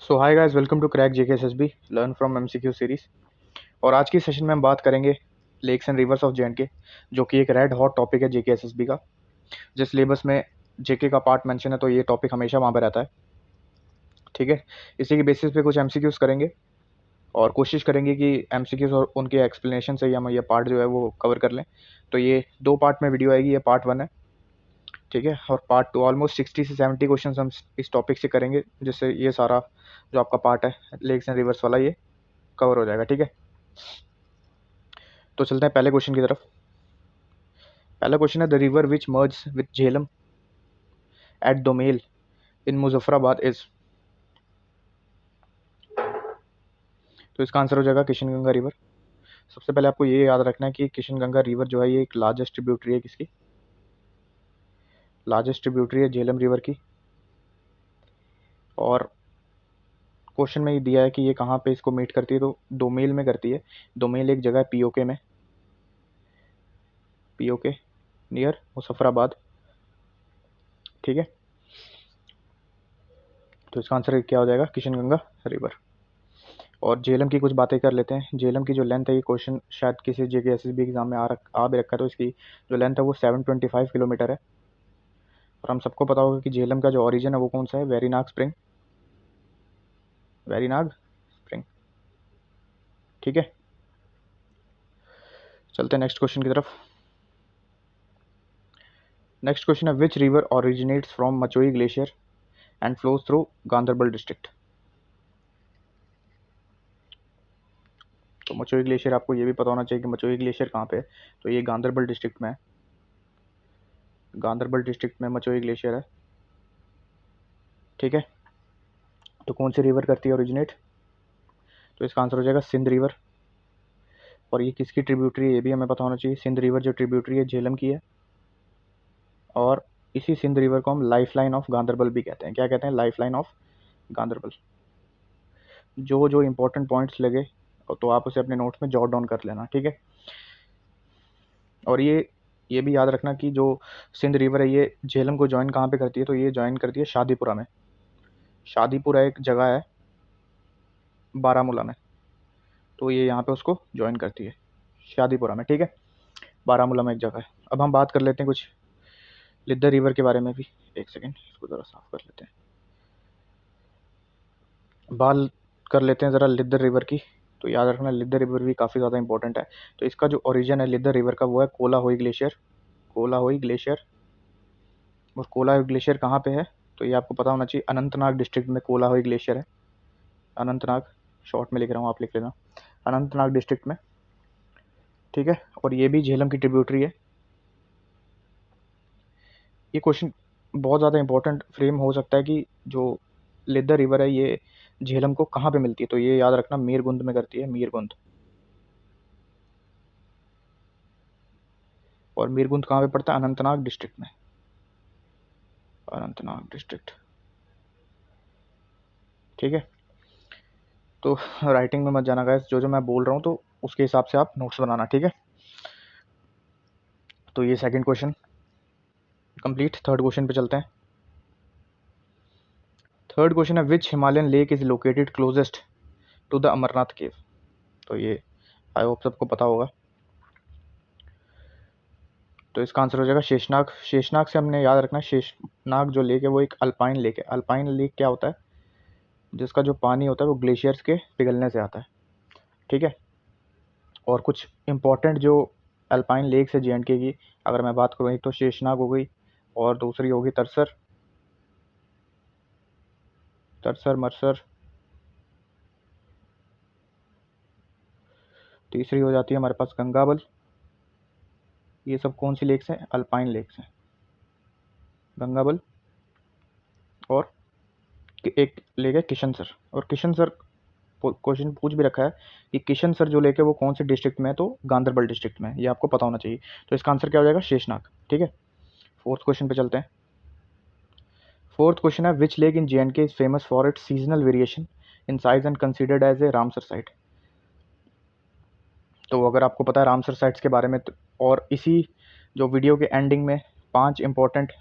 So hi guys, welcome to crack JKSSB learn from MCQ series. और आज की session में हम बात करेंगे lakes and rivers of J and K, जो कि एक रेड हॉट टॉपिक है जेकेएसएसबी का। जिस सिलेबस में जेके का पार्ट मेंशन है तो ये टॉपिक हमेशा वहाँ पर रहता है। ठीक है, इसी के बेसिस पे कुछ एमसीक्यूज करेंगे और कोशिश करेंगे कि एमसीक्यूज और उनके एक्सप्लेनेशन से ही हम ये पार्ट जो है वो कवर कर लें। तो ये 2 पार्ट में वीडियो आएगी, ये पार्ट 1 है। ठीक है, और पार्ट 2 ऑलमोस्ट 60 से 70 क्वेश्चन हम इस टॉपिक से करेंगे, जिससे ये सारा जो आपका पार्ट है लेक्स एंड रिवर्स वाला ये कवर हो जाएगा। ठीक है, तो चलते हैं पहले क्वेश्चन की तरफ। पहला क्वेश्चन है the river which merge with Jhelum at Domel in Muzaffarabad is. तो इसका आंसर हो जाएगा किशनगंगा रिवर। सबसे पहले आपको ये याद रखना है कि किशनगंगा रिवर जो है ये एक लार्जेस्ट ट्रिब्यूटरी है, किसकी लार्जेस्ट ट्रिब्यूटरी है, झेलम रिवर की। और क्वेश्चन में ये दिया है कि ये कहाँ पे इसको मीट करती है, तो दोमेल में करती है। दोमेल एक जगह है पीओके में, पीओके नियर मुजफ्फराबाद। ठीक है, तो इसका आंसर क्या हो जाएगा, किशनगंगा रिवर। और झेलम की कुछ बातें कर लेते हैं। झेलम की जो लेंथ है, ये क्वेश्चन शायद किसी जेके एसएसबी एग्जाम में आ भी रखा है, तो इसकी जो लेंथ है वो 725 किलोमीटर है। और हम सबको पता होगा कि झेलम का जो ओरिजिन है वो कौन सा है, वेरीनाग स्प्रिंग, वेरीनाग स्प्रिंग। ठीक है, चलते हैं नेक्स्ट क्वेश्चन की तरफ। नेक्स्ट क्वेश्चन है which river originates from Machoi glacier and flows through Ganderbal district. तो मचोई ग्लेशियर, आपको ये भी पता होना चाहिए कि मचोई ग्लेशियर कहाँ पे है। तो ये गांधरबल डिस्ट्रिक्ट में है, गांधरबल डिस्ट्रिक्ट में मचोई ग्लेशियर है। ठीक है, तो कौन सी रिवर करती है ओरिजिनेट, तो इसका आंसर हो जाएगा सिंध रिवर। और ये किसकी ट्रिब्यूटरी है ये भी हमें पता होना चाहिए। सिंध रिवर जो ट्रिब्यूटरी है झेलम की है। और इसी सिंध रिवर को हम लाइफ लाइन ऑफ गांधरबल भी कहते हैं। क्या कहते हैं, लाइफ लाइन ऑफ गांधरबल। जो जो इंपॉर्टेंट पॉइंट्स लगे तो आप उसे अपने नोट्स में जॉट डाउन कर लेना। ठीक है, और ये भी याद रखना कि जो सिंध रिवर है ये झेलम को ज्वाइन कहाँ पे करती है, तो ये ज्वाइन करती है शादीपुरा में। शादीपुरा एक जगह है बारामूला में, तो ये यहाँ पे उसको ज्वाइन करती है शादीपुरा में। ठीक है, बारामूला में एक जगह है। अब हम बात कर लेते हैं कुछ लिद्दर रिवर के बारे में भी। एक सेकेंड, इसको ज़रा साफ कर लेते हैं। बात कर लेते हैं ज़रा लिद्दर रिवर की। तो याद रखना लिद्दर रिवर भी काफ़ी ज़्यादा इंपॉर्टेंट है। तो इसका जो ओरिजिन है लिद्दर रिवर का वो है कोलाहोई ग्लेशियर, कोलाहोई ग्लेशियर। और कोलाहोई ग्लेशियर कहाँ पे है, तो ये आपको पता होना चाहिए, अनंतनाग डिस्ट्रिक्ट में कोलाहोई ग्लेशियर है। अनंतनाग, शॉर्ट में लिख रहा हूँ, आप लिख लेना, अनंतनाग डिस्ट्रिक्ट में। ठीक है, और ये भी झेलम की ट्रिब्यूटरी है। ये क्वेश्चन बहुत ज़्यादा इंपॉर्टेंट फ्रेम हो सकता है कि जो लिद्दर रिवर है ये झेलम को कहाँ पे मिलती है, तो ये याद रखना मीरगुंद में करती है, मीरगुंद। और मीरगुंद कहाँ पे पड़ता है, अनंतनाग डिस्ट्रिक्ट में, अनंतनाग डिस्ट्रिक्ट। ठीक है, तो राइटिंग में मत जाना गाइस, जो जो मैं बोल रहा हूँ तो उसके हिसाब से आप नोट्स बनाना। ठीक है, तो ये second question complete. Third question पे चलते हैं। थर्ड क्वेश्चन है which Himalayan lake is located closest to the Amarnath cave. तो ये आई होप सबको पता होगा। तो इसका आंसर हो जाएगा शेषनाग। शेषनाग से हमने याद रखना है, शेषनाग जो लेक है वो एक अल्पाइन लेक है। अल्पाइन लेक क्या होता है, जिसका जो पानी होता है वो ग्लेशियर्स के पिघलने से आता है। ठीक है, और कुछ इंपॉर्टेंट जो अल्पाइन लेक्स है जेएंडके की, अगर मैं बात करूँ, एक तो शेषनाग हो गई, और दूसरी होगी तरसर, तरसर मरसर, तीसरी हो जाती है हमारे पास गंगाबल। ये सब कौन सी लेक्स हैं, अल्पाइन लेक्स हैं, गंगाबल। और एक लेक है किशनसर। और किशनसर क्वेश्चन पूछ भी रखा है कि किशनसर जो लेक है वो कौन से डिस्ट्रिक्ट में है, तो गांधरबल डिस्ट्रिक्ट में है। ये आपको पता होना चाहिए। तो इसका आंसर क्या हो जाएगा, शेषनाग। ठीक है, फोर्थ क्वेश्चन पे चलते हैं। फोर्थ क्वेश्चन है which lake in J and K is famous for its seasonal variation in size and considered as a Ramsar site. तो अगर आपको पता है रामसर साइट्स के बारे में और इसी जो वीडियो के एंडिंग में 5 इंपॉर्टेंट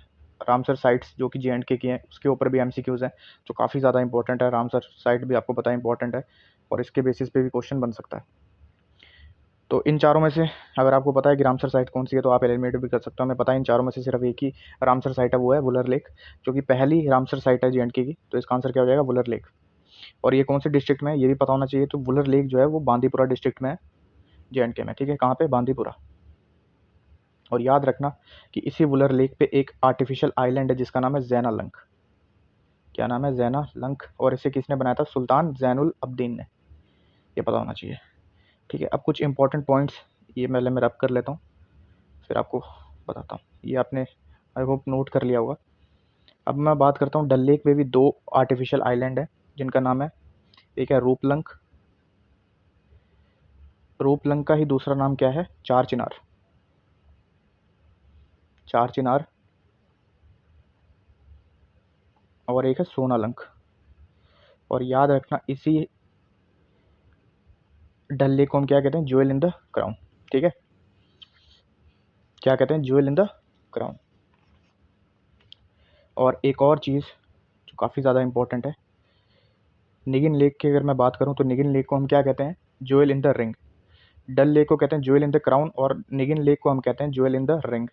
रामसर साइट्स जो कि J&K की हैं, उसके ऊपर भी MCQs हैं जो काफ़ी ज़्यादा इंपॉर्टेंट है। रामसर साइट भी आपको पता है इंपॉर्टेंट है और इसके बेसिस पे भी क्वेश्चन बन सकता है। तो इन चारों में से अगर आपको पता है कि रामसर साइट कौन सी है तो आप एलिमिनेट भी कर सकते हो। हमें पता है इन चारों में से सिर्फ एक ही रामसर साइट है, वो है वुलर लेक, जो कि पहली रामसर साइट है J&K की। तो इसका आंसर क्या हो जाएगा? वुलर लेक। और ये कौन से डिस्ट्रिक्ट में है ये भी पता होना चाहिए। तो वुलर लेक जो है वो बांदीपुरा डिस्ट्रिक्ट में है, J&K में। ठीक है, कहाँ पे? बांदीपुरा। और याद रखना कि इसी वुलर लेक पे एक आर्टिफिशियल आइलैंड है जिसका नाम है ज़ैना लंक। क्या नाम है? ज़ैना लंक। और इसे किसने बनाया था? सुल्तान ज़ैनुल अब्दीन ने। ये पता होना चाहिए। ठीक है, अब कुछ इंपॉर्टेंट पॉइंट्स ये पहले मैं रब कर लेता हूँ, फिर आपको बताता हूँ। ये आपने आई होप नोट कर लिया होगा। अब मैं बात करता हूँ, डल लेक में भी 2 आर्टिफिशियल आइलैंड है जिनका नाम है, एक है रूपलंक, रूपलंक का ही दूसरा नाम क्या है? चार चिनार। चार चिनार। और एक है सोनालंक। और याद रखना इसी डल लेक को हम क्या कहते हैं? Jewel in the crown. ठीक है, क्या कहते हैं? Jewel in the crown. और एक और चीज़ जो काफ़ी ज़्यादा इंपॉर्टेंट है, निगिन लेक की अगर मैं बात करूं तो निगिन लेक को हम क्या कहते हैं? Jewel in the ring. Dal lake को कहते हैं ज्वेल इन द क्राउन और निगिन लेक को हम कहते हैं ज्वेल इन द रिंग।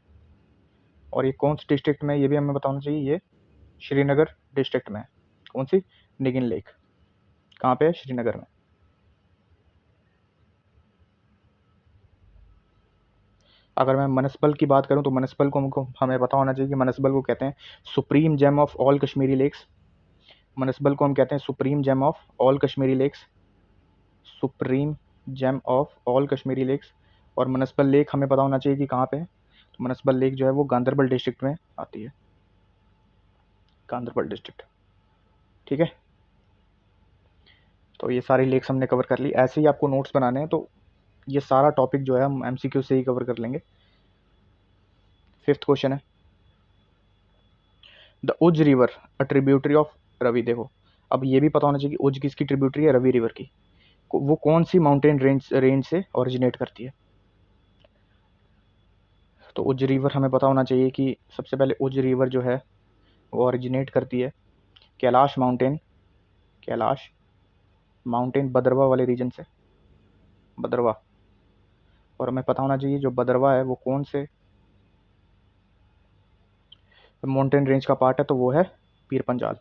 और ये कौन सी डिस्ट्रिक्ट में है ये भी हमें बताना चाहिए। ये श्रीनगर डिस्ट्रिक्ट में है। कौन सी? निगिन लेक। कहाँ पे है? श्रीनगर में। अगर मैं मनसबल की बात करूं तो मनसबल को हमको हमें पता होना चाहिए कि मनसबल को कहते हैं supreme gem of all Kashmiri lakes. Manasbal को हम कहते हैं supreme gem of all Kashmiri lakes. Supreme gem of all Kashmiri lakes. और मनसबल लेक हमें पता होना चाहिए कि कहाँ पे है। तो मनसबल लेक जो है वो गांदरबल डिस्ट्रिक्ट में आती है, गांदरबल डिस्ट्रिक्ट। ठीक है, तो ये सारी लेक्स हमने कवर कर ली। ऐसे ही आपको नोट्स बनाने हैं तो ये सारा टॉपिक जो है हम MCQ से ही कवर कर लेंगे। 5th क्वेश्चन है, the Ujh river a tributary of Ravi. देखो, अब ये भी पता होना चाहिए कि उज किसकी ट्रिब्यूटरी है? रवि रिवर की। वो कौन सी माउंटेन रेंज से ओरिजिनेट करती है? तो उज रिवर हमें पता होना चाहिए कि सबसे पहले उज रिवर जो है वो ओरिजिनेट करती है कैलाश माउंटेन, कैलाश माउंटेन बदरवा वाले रीजन से, बदरवा। और हमें पता होना चाहिए जो बदरवा है वो कौन से माउंटेन रेंज का पार्ट है? तो वो है पीर पंजाल।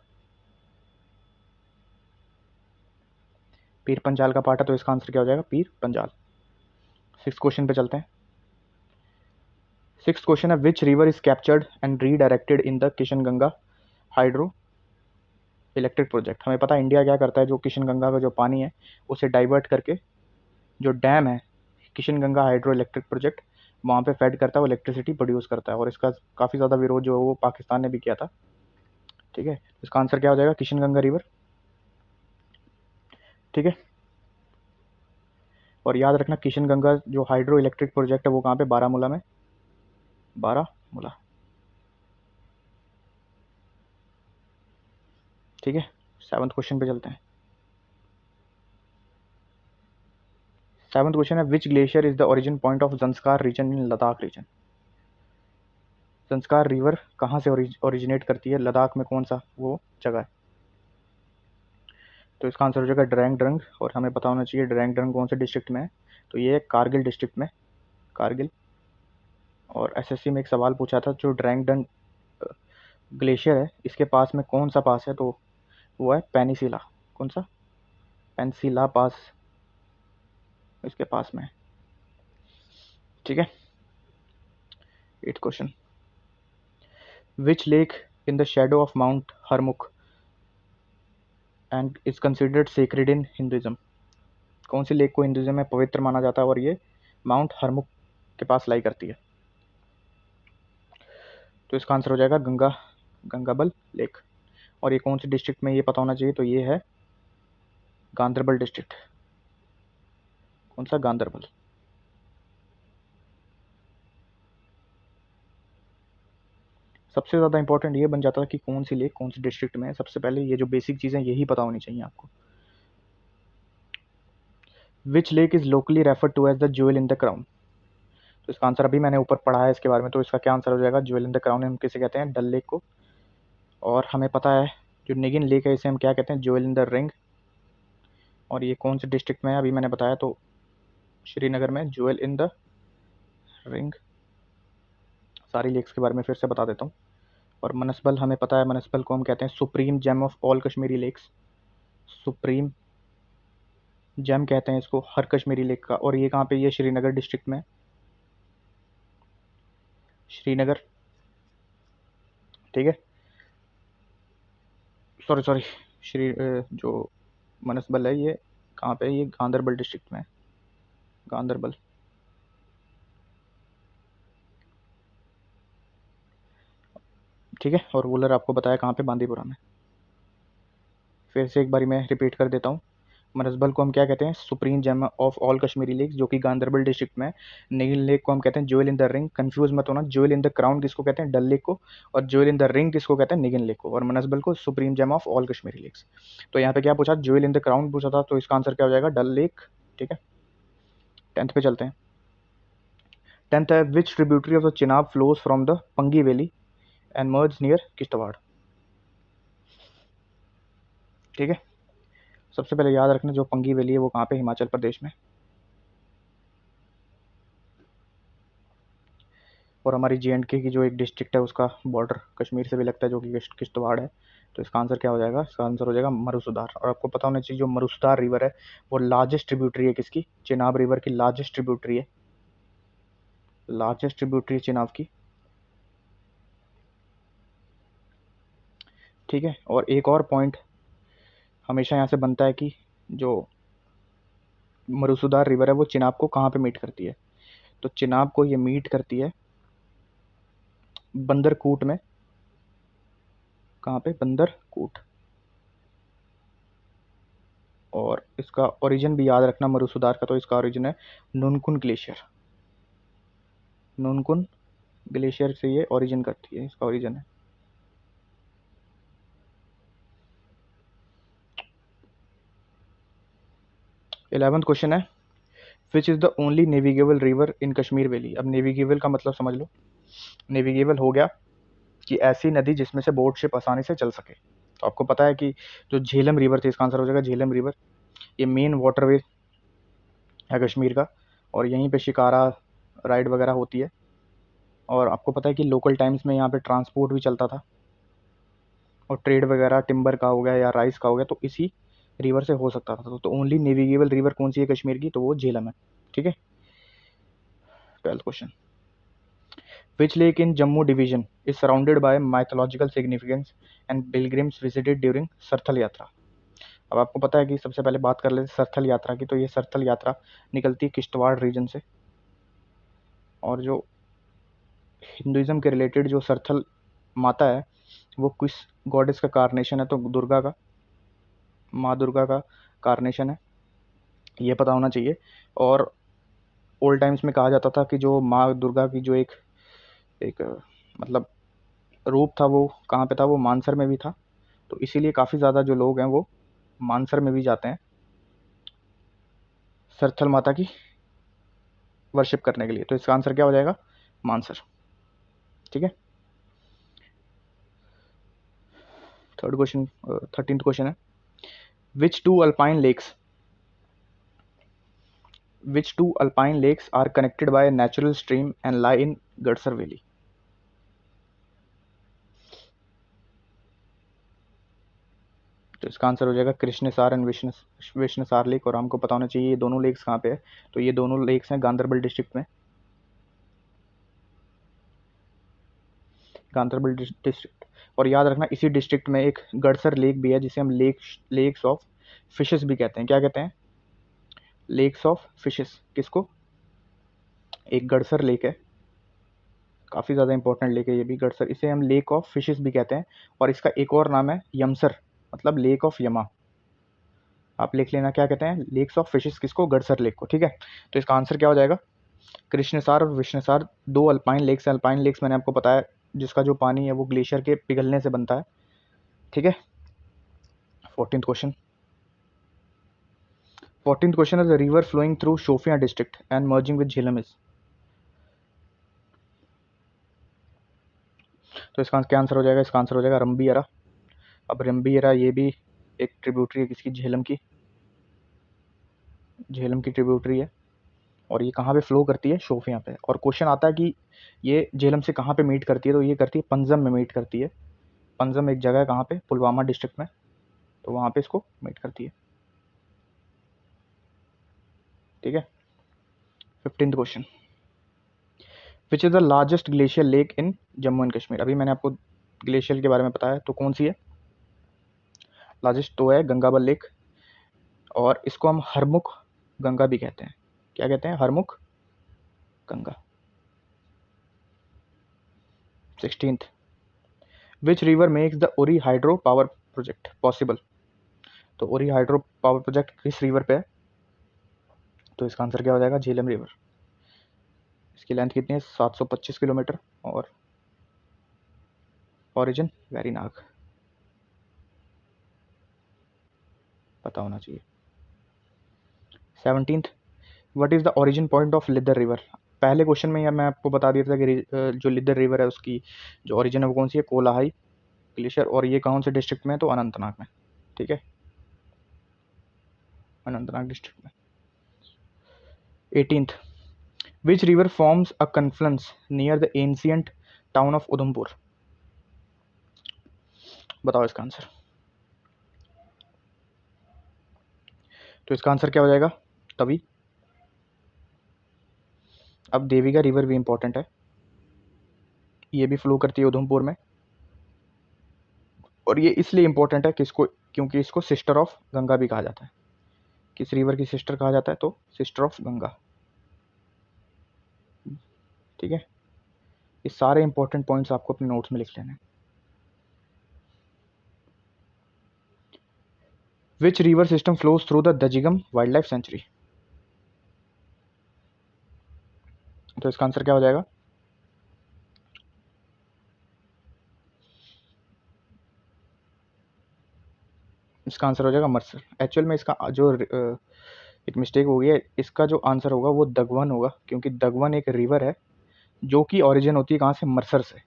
पीर पंजाल का पार्ट है, तो इसका आंसर क्या हो जाएगा? पीर पंजाल। 6th क्वेश्चन पे चलते हैं। 6th क्वेश्चन है, which river is captured and redirected in the Kishan Ganga hydro electric project. हमें पता है इंडिया क्या करता है, जो किशन गंगा का जो पानी है उसे डाइवर्ट करके जो डैम है Kishan Ganga hydro electric project, वहाँ पे फेड करता है, वो इलेक्ट्रिसिटी प्रोड्यूस करता है। और इसका काफ़ी ज़्यादा विरोध जो है वो पाकिस्तान ने भी किया था। ठीक है, इसका आंसर क्या हो जाएगा? किशन गंगा रिवर। ठीक है, और याद रखना किशन गंगा जो हाइड्रो इलेक्ट्रिक प्रोजेक्ट है वो कहाँ पे? बारामूला में, बारामूला। ठीक है, 7th क्वेश्चन पे चलते हैं। 7th क्वेश्चन है, which glacier is the origin point of Zanskar region in Ladakh region. Zanskar river कहाँ से ओरिजिनेट करती है? लद्दाख में कौन सा वो जगह है? तो इसका आंसर हो जाएगा ड्रैंग ड्रंग। और हमें पता होना चाहिए ड्रैंग ड्रंग कौन से डिस्ट्रिक्ट में है? तो ये है कारगिल डिस्ट्रिक्ट में, कारगिल। और SSC में एक सवाल पूछा था, जो ड्रैंग ड्रंग ग्लेशियर है इसके पास में कौन सा पास है? तो वो है पेनिसिला। कौन सा? पेनिसिला पास इसके पास में है। ठीक है, 8th question, which lake in the shadow of mount Harmukh and is considered sacred in Hinduism. कौन सी लेक को हिंदुइज्म में पवित्र माना जाता है और ये माउंट हरमुख के पास लाई करती है? तो इसका आंसर हो जाएगा गंगाबल लेक। और ये कौन सी डिस्ट्रिक्ट में, ये पता होना चाहिए। तो ये है गांदरबल डिस्ट्रिक्ट। कौन सा? गांदरबल। सबसे ज़्यादा इंपॉर्टेंट ये बन जाता है कि कौन सी लेक कौन सी डिस्ट्रिक्ट में है। सबसे पहले ये जो बेसिक चीज़ें यही पता होनी चाहिए आपको। Which lake is locally referred to as the jewel in the crown. तो इसका आंसर अभी मैंने ऊपर पढ़ा है इसके बारे में, तो इसका क्या आंसर हो जाएगा, ज्वेल इन द क्राउन हम किसे कहते हैं, डल लेक को। और हमें पता है जो निगिन लेक है इसे हम क्या कहते हैं, ज्वेल इन द रिंग। और ये कौन से डिस्ट्रिक्ट में है अभी मैंने बताया, तो श्रीनगर में, ज्वेल इन द रिंग। सारी लेक्स के बारे में फिर से बता देता हूँ। और मनसबल हमें पता है, मनसबल को हम कहते हैं supreme gem of all Kashmiri lakes. Supreme gem कहते हैं इसको हर कश्मीरी लेक का। और ये कहाँ पे, ये श्रीनगर डिस्ट्रिक्ट में, श्रीनगर, ठीक है। सॉरी सॉरी, जो मनसबल है ये कहाँ पे है, ये गांधरबल डिस्ट्रिक्ट में है, गांधरबल। ठीक है। और वुलर आपको बताया कहाँ पे, बांदीपुरा में। फिर से एक बारी मैं रिपीट कर देता हूँ। मनसबल को हम क्या कहते हैं, supreme gem of all Kashmiri lakes, जो कि गांधरबल डिस्ट्रिक्ट में है। निगिन लेक को हम कहते हैं jewel in the ring, confuse मत होना, ज्वेल इन द क्राउन किसको कहते हैं, डल लेक को, और ज्वेल इन द रिंग किसको कहते हैं, निगिन लेक को। और मनसबल को supreme gem of all Kashmiri lakes. तो यहाँ पे क्या पूछा, ज्वेल इन द क्राउन पूछा था, तो इसका आंसर क्या हो जाएगा, डल लेक। ठीक है। 10th पे चलते हैं। 10th है, which tributary of the Chenab flows from the Pangi valley and merge near Kishtwar. ठीक है। सबसे पहले याद रखना, जो पंगी वैली है वो कहाँ पे, हिमाचल प्रदेश में। और हमारी JNK की जो एक डिस्ट्रिक्ट है उसका बॉर्डर कश्मीर से भी लगता है, जो कि किश्तवाड़ है। तो इसका आंसर क्या हो जाएगा, इसका आंसर हो जाएगा मरुसुदार। और आपको पता होना चाहिए जो मरुसुदार रिवर है वो लार्जेस्ट ट्रिब्यूटरी है किसकी, चिनाब रिवर की लार्जेस्ट ट्रिब्यूटरी है, लार्जेस्ट ट्रिब्यूटरी है चिनाब की। ठीक है। और एक और पॉइंट हमेशा यहाँ से बनता है कि जो मरुसुदार रिवर है वो चिनाब को कहाँ पे मीट करती है, तो चिनाब को ये मीट करती है बंदरकूट में। कहाँ पे, बंदरकूट। और इसका ओरिजिन भी याद रखना मरुसुदार का, तो इसका ओरिजिन है नुनकुन ग्लेशियर, नुनकुन ग्लेशियर से ये ओरिजिन करती है, इसका ओरिजिन है। इलेवेंथ क्वेश्चन है, which is the only navigable river in Kashmir valley. अब नेविगेबल का मतलब समझ लो, नेविगेबल हो गया कि ऐसी नदी जिसमें से बोट शिप आसानी से चल सके। तो आपको पता है कि जो झेलम रिवर थी, इसका आंसर हो जाएगा झेलम रिवर। ये मेन वाटरवे है कश्मीर का, और यहीं पे शिकारा राइड वगैरह होती है। और आपको पता है कि लोकल टाइम्स में यहाँ पे ट्रांसपोर्ट भी चलता था, और ट्रेड वगैरह टिम्बर का हो गया या राइस का हो गया, तो इसी रिवर से हो सकता था। तो ओनली नेविगेबल रिवर कौन सी है कश्मीर की, तो वो झेलम है। ठीक है। 12th question, which lake in Jammu division is surrounded by mythological significance and pilgrims visited during Sarthal यात्रा। अब आपको पता है कि सबसे पहले बात कर लेते सरथल यात्रा की, तो ये सरथल यात्रा निकलती है किश्तवाड़ रीजन से। और जो हिंदुज़म के रिलेटेड जो सरथल माता है वो किस गॉडेस का कार्नेशन है, तो दुर्गा का, माँ दुर्गा का कार्नेशन है, ये पता होना चाहिए। और ओल्ड टाइम्स में कहा जाता था कि जो माँ दुर्गा की जो एक एक मतलब रूप था वो कहाँ पे था, वो मानसर में भी था। तो इसीलिए काफ़ी ज़्यादा जो लोग हैं वो मानसर में भी जाते हैं सरथल माता की वर्शिप करने के लिए। तो इसका आंसर क्या हो जाएगा, मानसर। ठीक है। 13th क्वेश्चन है, which two alpine lakes are connected by natural stream and lie in Gadsar valley. तो इसका आंसर हो जाएगा कृष्णसार एंड विष्णुसार लेक। और हमको पता होना चाहिए ये दोनों लेक्स कहाँ पे है, तो ये दोनों लेक्स हैं गांधरबल डिस्ट्रिक्ट में, गांधरबल डिस्ट्रिक्ट। और याद रखना इसी डिस्ट्रिक्ट में एक गड़सर लेक भी है जिसे हम लेक्स ऑफ फिशेस भी कहते हैं। क्या कहते हैं, लेक्स ऑफ फिशेस। किसको, एक गड़सर लेक है, काफ़ी ज़्यादा इंपॉर्टेंट लेक है ये भी, गड़सर, इसे हम लेक ऑफ फिशेस भी कहते हैं। और इसका एक और नाम है यमसर, मतलब लेक ऑफ यमा। आप लिख लेना, क्या कहते हैं, लेक्स ऑफ फिशेस किसको, गड़सर लेक को। ठीक है। तो इसका आंसर क्या हो जाएगा, कृष्णसार और विष्णुसार, दो अल्पाइन लेक्स हैं। अल्पाइन लेक्स मैंने आपको बताया जिसका जो पानी है वो ग्लेशियर के पिघलने से बनता है। ठीक है। 14th क्वेश्चन, 14th क्वेश्चन है, the river flowing through Shopian district and merging with Jhelum is. तो इसका क्या आंसर हो जाएगा? इसका आंसर हो जाएगा रंबीयरा। अब रंबीयरा ये भी एक ट्रिब्यूटरी है किसकी? झेलम की। झेलम की ट्रिब्यूटरी है और ये कहाँ पे फ्लो करती है? शोपियां पे। और क्वेश्चन आता है कि ये झेलम से कहाँ पे मीट करती है? तो ये करती है पंजम में मीट करती है। पंजम एक जगह है कहाँ पे? पुलवामा डिस्ट्रिक्ट में, तो वहाँ पे इसको मीट करती है। ठीक है। 15th question, which is the largest glacier lake in Jammu and Kashmir? अभी मैंने आपको ग्लेशियर के बारे में बताया, तो कौन सी है लार्जेस्ट? तो है गंगाबल लेक, और इसको हम हरमुख गंगा भी कहते हैं। क्या कहते हैं? Harmukh Ganga. 16th, which river makes the Uri hydro power project possible? तो उरी हाइड्रो पावर प्रोजेक्ट किस रिवर पे है? तो इसका आंसर क्या हो जाएगा? झेलम रिवर। इसकी लेंथ कितनी है? 725 किलोमीटर, और ओरिजिन वैरीनाग, पता होना चाहिए। 17th, what is the origin point of Lidder river? पहले क्वेश्चन में मैं आपको बता दिया था कि जो लिदर रिवर है उसकी जो ओरिजिन है वो कौन सी है? कोलाहाई ग्लेशियर। और ये कौन से डिस्ट्रिक्ट में है? तो अनंतनाग में। ठीक है, अनंतनाग डिस्ट्रिक्ट में। 18th, which river forms a confluence near the ancient town of Udhampur? बताओ इसका आंसर। तो इसका आंसर क्या हो जाएगा? तभी। अब देविका रिवर भी इंपॉर्टेंट है, ये भी फ्लो करती है उधमपुर में, और ये इसलिए इंपॉर्टेंट है किसको? क्योंकि इसको सिस्टर ऑफ गंगा भी कहा जाता है। किस रिवर की सिस्टर कहा जाता है? तो सिस्टर ऑफ गंगा। ठीक है, ये सारे इंपॉर्टेंट पॉइंट्स आपको अपने नोट्स में लिख लेने हैं। Which river system flows through the Dachigam wildlife sanctuary? तो इसका आंसर क्या हो जाएगा? इसका आंसर हो जाएगा मर्सर। एक्चुअल में इसका जो एक मिस्टेक हो गई है, इसका जो आंसर होगा वो दगवन होगा, क्योंकि दगवन एक रिवर है जो कि ओरिजिन होती है कहाँ से? मर्सर से।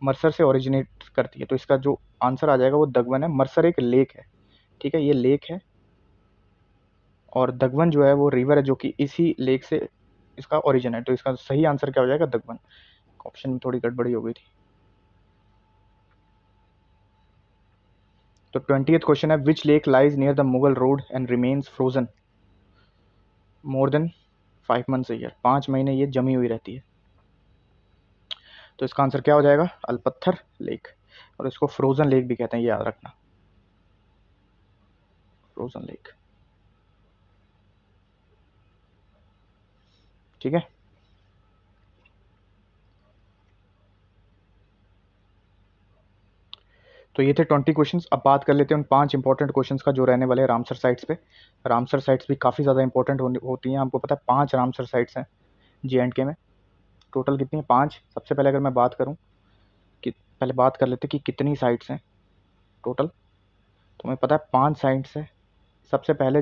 मर्सर से ओरिजिनेट करती है, तो इसका जो आंसर आ जाएगा वो दगवन है। मर्सर एक लेक है, ठीक है, ये लेक है, और दगवन जो है वो रिवर है जो कि इसी लेक से इसका ओरिजिन है। तो इसका सही आंसर क्या हो जाएगा? दगवन। ऑप्शन में थोड़ी गड़बड़ी हो गई थी। तो 20th क्वेश्चन है, which lake lies near the Mughal road and remains frozen more than 5 months a year? 5 महीने ये जमी हुई रहती है। तो इसका आंसर क्या हो जाएगा? अलपत्थर लेक, और इसको फ्रोजन लेक भी कहते हैं, ये याद रखना, फ्रोजन लेक। ठीक है, तो ये थे 20 क्वेश्चंस। अब बात कर लेते हैं उन 5 इंपॉर्टेंट क्वेश्चंस का जो रहने वाले हैं रामसर साइट्स पे। रामसर साइट्स भी काफ़ी ज़्यादा इंपॉर्टेंट होती हैं, आपको पता है 5 रामसर साइट्स हैं J&K में। टोटल कितनी है? 5। सबसे पहले अगर मैं बात करूँ कि पहले बात कर लेते हैं कि कितनी साइट्स हैं टोटल। तो हमें पता है 5 साइट्स हैं। सबसे पहले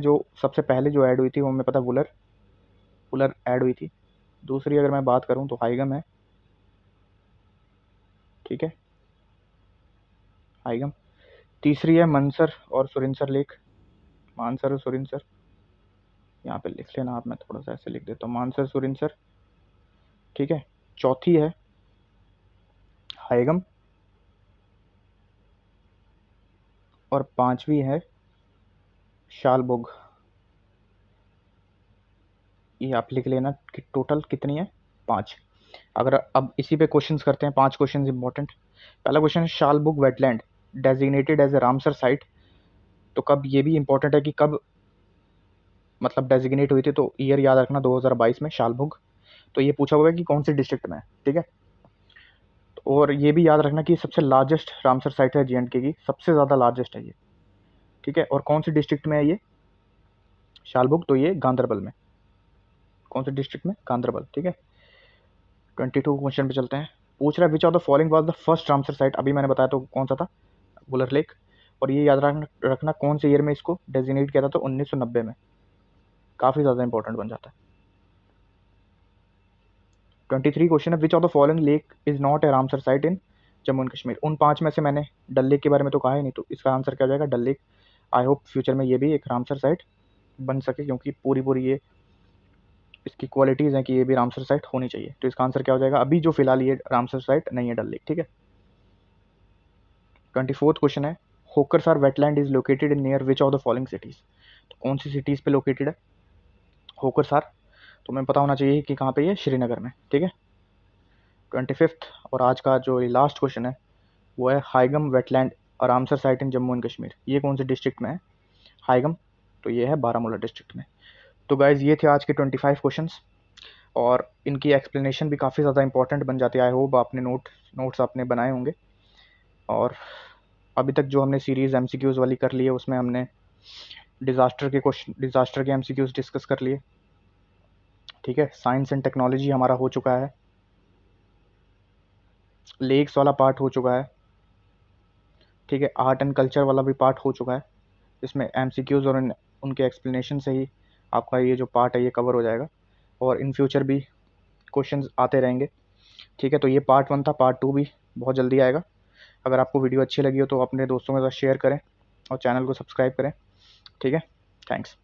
जो ऐड हुई थी वो हमें पता है वुलर ऐड हुई थी। दूसरी अगर मैं बात करूँ तो हाईगम है। ठीक है, हाईगम। तीसरी है मनसर और सुरिनसर लेक, मानसर और सुरिनसर। यहाँ पे लिख लेना आप, मैं थोड़ा सा ऐसे लिख देता हूँ, मानसर सुरिनसर। ठीक है, चौथी है हाईगम, और 5वीं है शालबुग। ये आप लिख लेना कि टोटल कितनी है? 5। अगर अब इसी पे क्वेश्चंस करते हैं, 5 क्वेश्चंस इंपॉर्टेंट। पहला क्वेश्चन है, Shallabug wetland designated as a Ramsar site. तो कब? ये भी इंपॉर्टेंट है कि कब मतलब डेजिग्नेट हुई थी, तो ईयर याद रखना 2022 में शालबुग। तो ये पूछा हुआ है कि कौन से डिस्ट्रिक्ट में है। ठीक है, और ये भी याद रखना कि सबसे लार्जेस्ट रामसर साइट है J&K की, सबसे ज़्यादा लार्जेस्ट है ये। ठीक है, और कौन सी डिस्ट्रिक्ट में है ये शालबुग? तो ये गांधरबल में। कौन से डिस्ट्रिक्ट में? गांधरबल। ठीक है, 22 क्वेश्चन पे चलते हैं। पूछ रहा है, विच of the following was the first Ramsar site? अभी मैंने बताया तो कौन सा था? वुलर लेक। और ये याद रखना कौन से ईयर में इसको डेजिग्नेट किया था? तो 1990 में। काफ़ी ज़्यादा इंपॉर्टेंट बन जाता है। 23 क्वेश्चन है, विच of the following lake is not a Ramsar site in Jammu and Kashmir. उन 5 में से मैंने डल लेक के बारे में तो कहा ही नहीं, तो इसका आंसर क्या हो जाएगा? डल लेक। आई होप फ्यूचर में ये भी एक रामसर साइट बन सके, क्योंकि पूरी ये इसकी क्वालिटीज़ हैं कि ये भी रामसर साइट होनी चाहिए। तो इसका आंसर क्या हो जाएगा? अभी जो फिलहाल ये रामसर साइट नहीं है डल लेक, ठीक है। 24th क्वेश्चन है, Hokersar wetland is located in near which of the following cities. तो कौन सी सिटीज़ पे लोकेटेड है होकरसार? तो हमें पता होना चाहिए कि कहाँ पे ये, श्रीनगर में, ठीक है। 25th और आज का जो लास्ट क्वेश्चन है वो है हाइगम वेटलैंड और Ramsar site in Jammu and Kashmir, ये कौन से डिस्ट्रिक्ट में है हाइगम? तो ये है बारामूला डिस्ट्रिक्ट में। तो गाइज ये थे आज के 25 क्वेश्चंस, और इनकी एक्सप्लेनेशन भी काफ़ी ज़्यादा इंपॉर्टेंट बन जाती है। आई होप आपने नोट्स आपने बनाए होंगे। और अभी तक जो हमने सीरीज़ MCQs वाली कर ली है उसमें हमने डिज़ास्टर के MCQs डिस्कस कर लिए, ठीक है। साइंस एंड टेक्नोलॉजी हमारा हो चुका है, लेक्स वाला पार्ट हो चुका है, ठीक है। आर्ट एंड कल्चर वाला भी पार्ट हो चुका है, इसमें MCQs और उनके एक्सप्लेनेशन से ही आपका ये जो पार्ट है ये कवर हो जाएगा, और इन फ्यूचर भी क्वेश्चंस आते रहेंगे, ठीक है। तो ये पार्ट 1 था, पार्ट 2 भी बहुत जल्दी आएगा। अगर आपको वीडियो अच्छी लगी हो तो अपने दोस्तों के साथ शेयर करें और चैनल को सब्सक्राइब करें, ठीक है। थैंक्स।